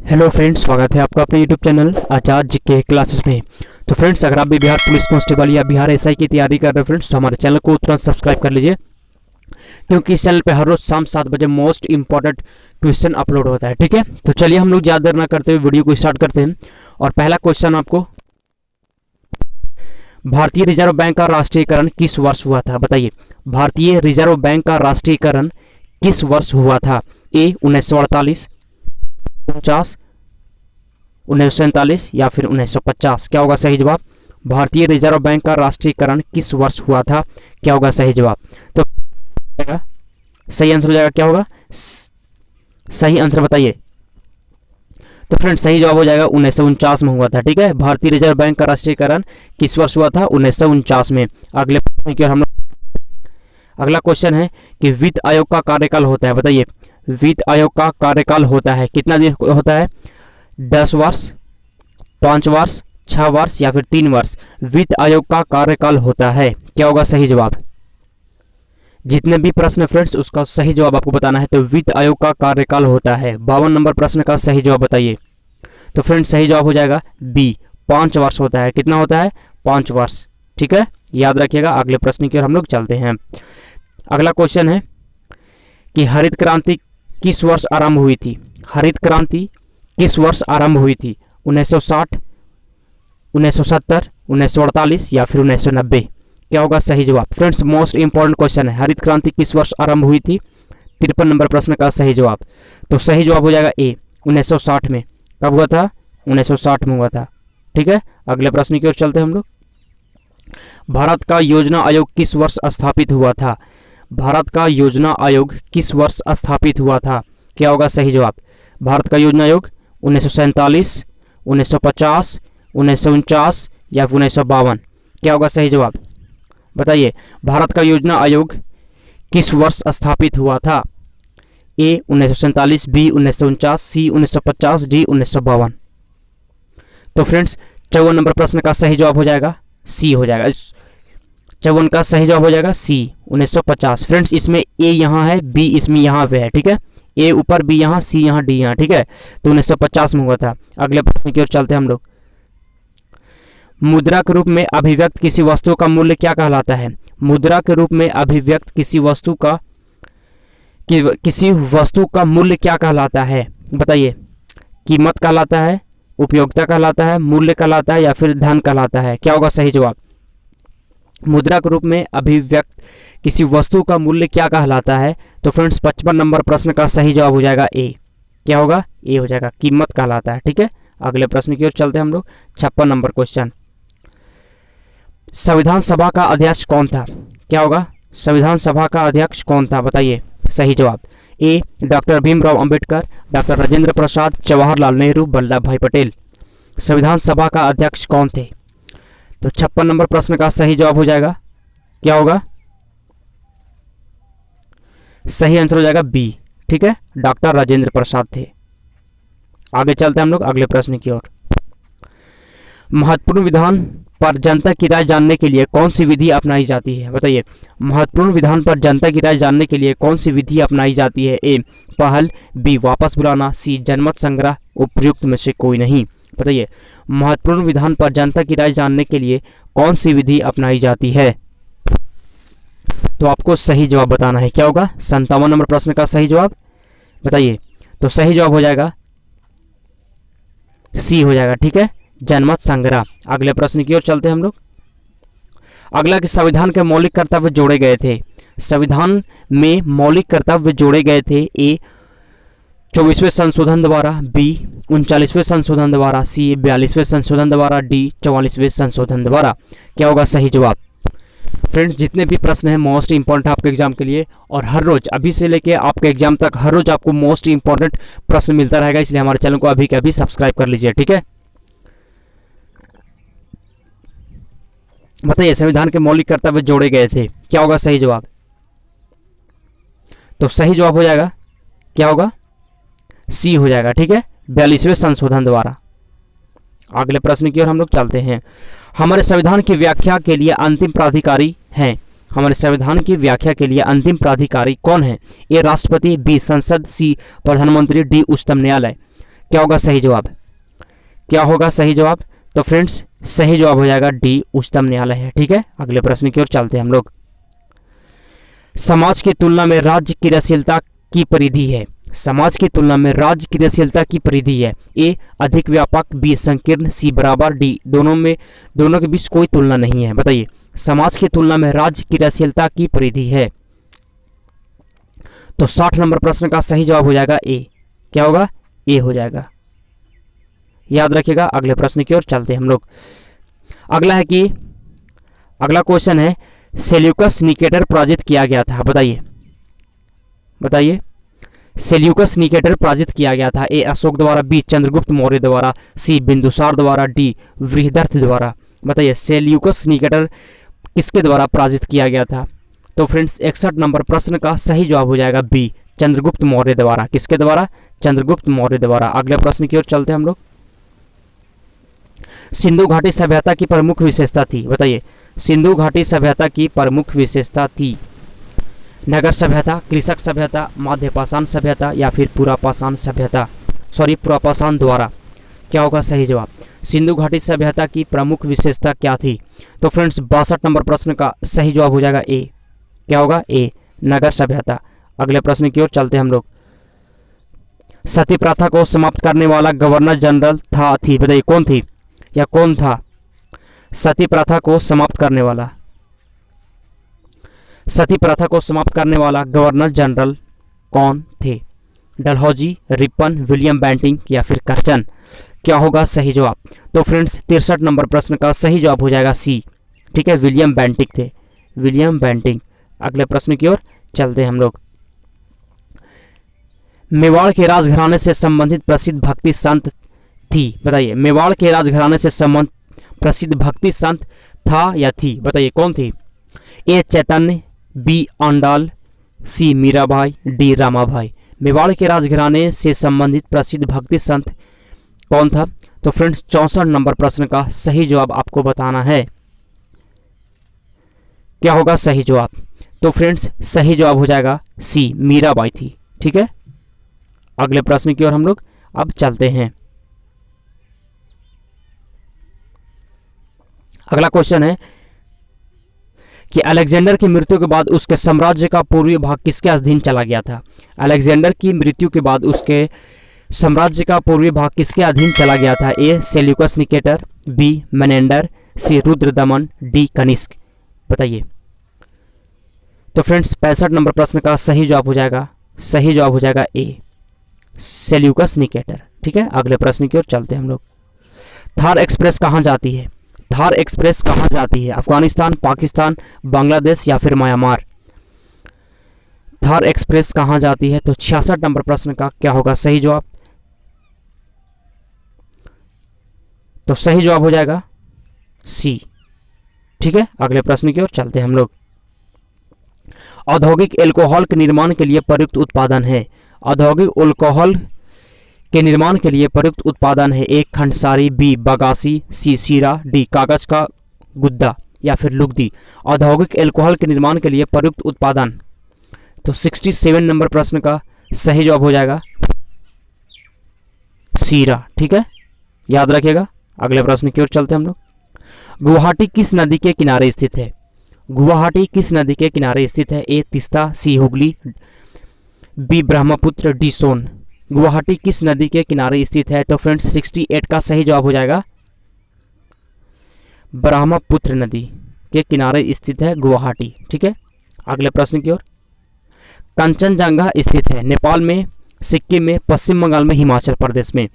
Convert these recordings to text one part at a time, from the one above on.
Hello friends, स्वागत है आपका अपने यूट्यूब चैनल आचार्य जीके क्लासेस में। तो फ्रेंड्स, अगर आप भी बिहार पुलिस कांस्टेबल या बिहार एसआई की तैयारी कर रहे हैं फ्रेंड्स, तो हमारे चैनल को तुरंत सब्सक्राइब कर लीजिए, क्योंकि इस चैनल पे हर रोज शाम 7 बजे मोस्ट इंपॉर्टेंट क्वेश्चन अपलोड होता है। ठीक है, तो चलिए हम लोग ज़्यादा देर ना करते हुए वीडियो को स्टार्ट करते हैं। और पहला क्वेश्चन आपको, भारतीय रिजर्व बैंक का राष्ट्रीयकरण किस वर्ष हुआ था? बताइए, भारतीय रिजर्व बैंक का राष्ट्रीयकरण किस वर्ष हुआ था? ए 1948, 49, 1947 या फिर 1950? क्या होगा सही जवाब? भारतीय रिजर्व बैंक का राष्ट्रीयकरण किस वर्ष हुआ था? क्या होगा सही जवाब? तो सही आंसर हो जाएगा, क्या होगा सही आंसर बताइए। तो फ्रेंड्स, सही जवाब हो जाएगा 1949 में हुआ था। ठीक है, भारतीय रिजर्व बैंक का राष्ट्रीयकरण किस वर्ष हुआ था? 1949 में। अगले प्रश्न की ओर हम लोग, अगला क्वेश्चन है कि वित्त आयोग का कार्यकाल होता है। बताइए, वित्त आयोग का कार्यकाल होता है कितना दिन होता है? 10 वर्ष, 5 वर्ष, 6 वर्ष या फिर 3 वर्ष? वित्त आयोग का कार्यकाल होता है। क्या होगा सही जवाब? जितने भी प्रश्न फ्रेंड्स, उसका सही जवाब आपको बताना है। तो वित्त आयोग का कार्यकाल होता है। 52 नंबर प्रश्न का सही जवाब बताइए। तो फ्रेंड्स, सही जवाब हो जाएगा बी, 5 वर्ष होता है। कितना होता है? 5 वर्ष। ठीक है, याद रखिएगा। अगले प्रश्न की ओर हम लोग चलते हैं। अगला क्वेश्चन है कि हरित क्रांति किस वर्ष आरंभ हुई थी? हरित क्रांति किस वर्ष आरंभ हुई थी? 1960, 1970, 1948 या फिर 1990? क्या होगा सही जवाब? फ्रेंड्स, मोस्ट इंपॉर्टेंट क्वेश्चन है, हरित क्रांति किस वर्ष आरंभ हुई थी? 53 नंबर प्रश्न का सही जवाब। तो सही जवाब हो जाएगा ए, 1960 में। कब हुआ था? 1960 में हुआ था। ठीक है, अगले प्रश्न की ओर चलते हैं हम लोग। भारत का योजना आयोग किस वर्ष स्थापित हुआ था? भारत का योजना आयोग किस वर्ष स्थापित हुआ था? क्या होगा सही जवाब? भारत का योजना आयोग 1947, 1950, 1949 या 1952? क्या होगा सही जवाब? बताइए, भारत का योजना आयोग किस वर्ष स्थापित हुआ था? ए 1947, बी 1949, सी 1950, डी 1952? तो फ्रेंड्स, 54 नंबर प्रश्न का सही जवाब हो जाएगा सी हो जाएगा। 54 का सही जवाब हो जाएगा सी, 1950। फ्रेंड्स, इसमें ए यहाँ है, बी इसमें यहाँ पे है। ठीक है, ए ऊपर, बी यहाँ, सी यहाँ, डी यहाँ। ठीक है, तो 1950 में हुआ था। अगले प्रश्न की ओर चलते हैं हम लोग। मुद्रा के रूप में अभिव्यक्त किसी वस्तु का मूल्य क्या कहलाता है? मुद्रा के रूप में अभिव्यक्त किसी वस्तु का मूल्य क्या कहलाता है? बताइए, कीमत कहलाता है, उपयोगिता कहलाता है, मूल्य कहलाता है या फिर धन कहलाता है? क्या होगा सही जवाब? मुद्रा के रूप में अभिव्यक्त किसी वस्तु का मूल्य क्या कहलाता है? तो फ्रेंड्स, 55 नंबर प्रश्न का सही जवाब हो जाएगा ए। क्या होगा? ए हो जाएगा, कीमत कहलाता है। ठीक है, अगले प्रश्न की ओर चलते हैं हम लोग। 56 नंबर क्वेश्चन, संविधान सभा का अध्यक्ष कौन था? क्या होगा? संविधान सभा का अध्यक्ष कौन था? बताइए सही जवाब। ए डॉक्टर भीमराव अंबेडकर, डॉक्टर राजेंद्र प्रसाद, जवाहरलाल नेहरू, वल्लभ भाई पटेल? संविधान सभा का अध्यक्ष कौन थे? तो 56 नंबर प्रश्न का सही जवाब हो जाएगा, क्या होगा? सही आंसर हो जाएगा बी। ठीक है, डॉक्टर राजेंद्र प्रसाद थे। आगे चलते हैं हम लोग अगले प्रश्न की ओर। महत्वपूर्ण विधान पर जनता की राय जानने के लिए कौन सी विधि अपनाई जाती है? बताइए, महत्वपूर्ण विधान पर जनता की राय जानने के लिए कौन सी विधि अपनाई जाती है? ए पहल, बी वापस बुलाना, सी जनमत संग्रह, उपयुक्त में से कोई नहीं? बताइए, महत्वपूर्ण विधान पर जनता की राय जानने के लिए कौन सी विधि अपनाई जाती है? तो आपको सही जवाब बताना है। क्या होगा? 57 नंबर प्रश्न का सही जवाब बताइए। तो सही जवाब हो जाएगा सी हो जाएगा। ठीक है, जनमत संग्रह। अगले प्रश्न की ओर चलते हैं हम लोग। अगला कि संविधान के मौलिक कर्तव्य जोड़े गए थे। संविधान में मौलिक कर्तव्य जोड़े गए थे। ए 24वें संशोधन द्वारा, बी 39वें संशोधन द्वारा, सी 42वें संशोधन द्वारा, डी 44वें संशोधन द्वारा? क्या होगा सही जवाब? फ्रेंड्स, जितने भी प्रश्न हैं मोस्ट इंपॉर्टेंट आपके एग्जाम के लिए, और हर रोज अभी से लेके आपके एग्जाम तक हर रोज आपको मोस्ट इंपॉर्टेंट प्रश्न मिलता रहेगा, इसलिए हमारे चैनल को अभी के अभी सब्सक्राइब कर लीजिए। ठीक है, बताइए, संविधान के मौलिक कर्तव्य जोड़े गए थे। क्या होगा सही जवाब? तो सही जवाब हो जाएगा, क्या होगा? सी हो जाएगा। ठीक है, 42वें संशोधन द्वारा। अगले प्रश्न की ओर हम लोग चलते हैं। हमारे संविधान की व्याख्या के लिए अंतिम प्राधिकारी हैं। हमारे संविधान की व्याख्या के लिए अंतिम प्राधिकारी कौन है? ए राष्ट्रपति, बी संसद, सी प्रधानमंत्री, डी उच्चतम न्यायालय? क्या होगा सही जवाब? क्या होगा सही जवाब? तो फ्रेंड्स सही जवाब हो जाएगा डी, उच्चतम न्यायालय है। ठीक है, अगले प्रश्न की ओर चलते हैं हम लोग। समाज की तुलना में राज्य क्रियाशीलता की परिधि है। समाज की तुलना में राज्य क्रियाशीलता की परिधि है। ए अधिक व्यापक, बी संकीर्ण, सी बराबर, डी दोनों के बीच कोई तुलना नहीं है। बताइए, समाज की तुलना में राज्य क्रियाशीलता की परिधि है। तो 60 नंबर प्रश्न का सही जवाब हो जाएगा ए। क्या होगा? ए हो जाएगा, याद रखिएगा। अगले प्रश्न की ओर चलते हैं हम लोग। अगला क्वेश्चन है, सेल्यूकस निकेटर पराजित किया गया था। बताइए सेल्यूकस निकेटर पराजित किया गया था। ए अशोक द्वारा, बी चंद्रगुप्त मौर्य द्वारा, सी बिंदुसार द्वारा, डी बृहदर्थ द्वारा। बताइए सेल्यूकस निकेटर किसके द्वारा पराजित किया गया था? तो फ्रेंड्स 61 नंबर प्रश्न का सही जवाब हो जाएगा बी, चंद्रगुप्त मौर्य द्वारा। किसके द्वारा? चंद्रगुप्त मौर्य द्वारा। अगले प्रश्न की ओर चलते हैं हम लोग। सिंधु घाटी सभ्यता की प्रमुख विशेषता थी। बताइए सिंधु घाटी सभ्यता की प्रमुख विशेषता थी। नगर सभ्यता, कृषक सभ्यता, मध्यपाषाण सभ्यता या फिर पुरापाषाण सभ्यता, पुरापाषाण द्वारा। क्या होगा सही जवाब? सिंधु घाटी सभ्यता की प्रमुख विशेषता क्या थी? तो फ्रेंड्स 62 नंबर प्रश्न का सही जवाब हो जाएगा ए। क्या होगा? ए, नगर सभ्यता। अगले प्रश्न की ओर चलते हैं हम लोग। सती प्रथा को समाप्त करने वाला गवर्नर जनरल थी। बताइए कौन थी या कौन था? सती प्रथा को समाप्त करने वाला, सती प्रथा को समाप्त करने वाला गवर्नर जनरल कौन थे? डलहौजी, रिपन, विलियम बेंटिंक या फिर करचन। क्या होगा सही जवाब? तो फ्रेंड्स 63 नंबर प्रश्न का सही जवाब हो जाएगा सी। ठीक है, विलियम बेंटिक थे, विलियम बेंटिक। अगले प्रश्न की ओर चलते हैं हम लोग। मेवाड़ के राजघराने से संबंधित प्रसिद्ध भक्ति संत थी। बताइए मेवाड़ के राजघराने से संबंधित प्रसिद्ध भक्ति संत था या थी? बताइए कौन थी? ए चैतन्य, बी आंडाल, सी मीराबाई, डी रामाबाई। मेवाड़ के राजघराने से संबंधित प्रसिद्ध भक्ति संत कौन था? तो फ्रेंड्स 64 नंबर प्रश्न का सही जवाब आपको बताना है। क्या होगा सही जवाब? तो फ्रेंड्स सही जवाब हो जाएगा सी, मीराबाई थी। ठीक है, अगले प्रश्न की ओर हम लोग अब चलते हैं। अगला क्वेश्चन है कि अलेक्जेंडर की मृत्यु के बाद उसके साम्राज्य का पूर्वी भाग किसके अधीन चला गया था? अलेक्जेंडर की मृत्यु के बाद उसके साम्राज्य का पूर्वी भाग किसके अधीन चला गया था? ए सेल्यूकस निकेटर, बी मेनेंडर, सी रुद्रदमन, डी कनिष्क। बताइए। तो फ्रेंड्स 65 नंबर प्रश्न का सही जवाब हो जाएगा ए, सेल्यूकस निकेटर। ठीक है, अगले प्रश्न की ओर चलते हैं हम लोग। थार एक्सप्रेस कहाँ जाती है? थार एक्सप्रेस कहाँ जाती है? अफगानिस्तान, पाकिस्तान, बांग्लादेश या फिर म्यांमार। थार एक्सप्रेस कहाँ जाती है? तो 66 नंबर प्रश्न का क्या होगा सही जवाब? तो सही जवाब हो जाएगा सी। ठीक है, अगले प्रश्न की ओर चलते हैं हम लोग। औद्योगिक एल्कोहल के निर्माण के लिए प्रयुक्त उत्पादन है। औद्योगिक एल्कोहल के निर्माण के लिए प्रयुक्त उत्पादन है। ए खंडसारी, बी बगासी, सी शीरा, डी कागज का गुद्दा या फिर लुगदी। औद्योगिक एल्कोहल के निर्माण के लिए प्रयुक्त उत्पादन। तो 67 नंबर प्रश्न का सही जवाब हो जाएगा शीरा। ठीक है, याद रखिएगा। अगले प्रश्न की ओर चलते हैं हम लोग। गुवाहाटी किस नदी के किनारे स्थित है? गुवाहाटी किस नदी के किनारे स्थित है? ए तीस्ता, सी हुगली, बी ब्रह्मपुत्र, डी सोन। गुवाहाटी किस नदी के किनारे स्थित है? तो फ्रेंड्स 68 का सही जवाब हो जाएगा ब्रह्मपुत्र नदी के किनारे स्थित है गुवाहाटी। ठीक है, अगले प्रश्न की ओर। कंचनजंगा स्थित है नेपाल में, सिक्किम में, पश्चिम बंगाल में, हिमाचल प्रदेश में।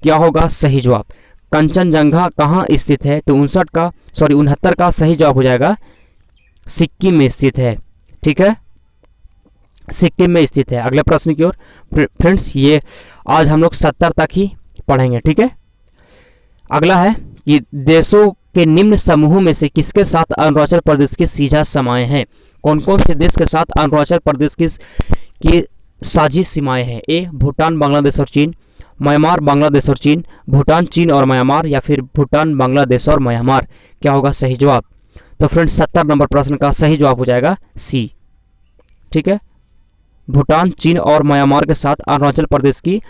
क्या होगा सही जवाब? कंचनजंगा कहाँ स्थित है? तो 69 का सही जवाब हो जाएगा सिक्किम में स्थित है। ठीक है, सिक्किम में स्थित है। अगले प्रश्न की ओर। फ्रेंड्स ये आज हम लोग 70 तक ही पढ़ेंगे। ठीक है, अगला है कि देशों के निम्न समूहों में से किसके साथ अरुणाचल प्रदेश की सीधा सीमाएं हैं? कौन कौन से देश के साथ अरुणाचल प्रदेश की साझी सीमाएं हैं? ए भूटान, बांग्लादेश और चीन, म्यांमार, बांग्लादेश और चीन, भूटान, चीन और म्यांमार या फिर भूटान, बांग्लादेश और म्यांमार। क्या होगा सही जवाब? तो फ्रेंड्स 70 नंबर प्रश्न का सही जवाब हो जाएगा सी। ठीक है, भूटान, चीन और म्यांमार के साथ अरुणाचल प्रदेश की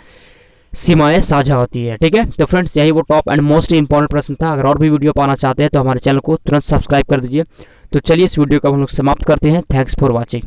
सीमाएं साझा होती है। ठीक है, तो फ्रेंड्स यही वो टॉप एंड मोस्ट इंपॉर्टेंट प्रश्न था। अगर और भी वीडियो पाना चाहते हैं तो हमारे चैनल को तुरंत सब्सक्राइब कर दीजिए। तो चलिए इस वीडियो को हम लोग समाप्त करते हैं। Thanks for watching.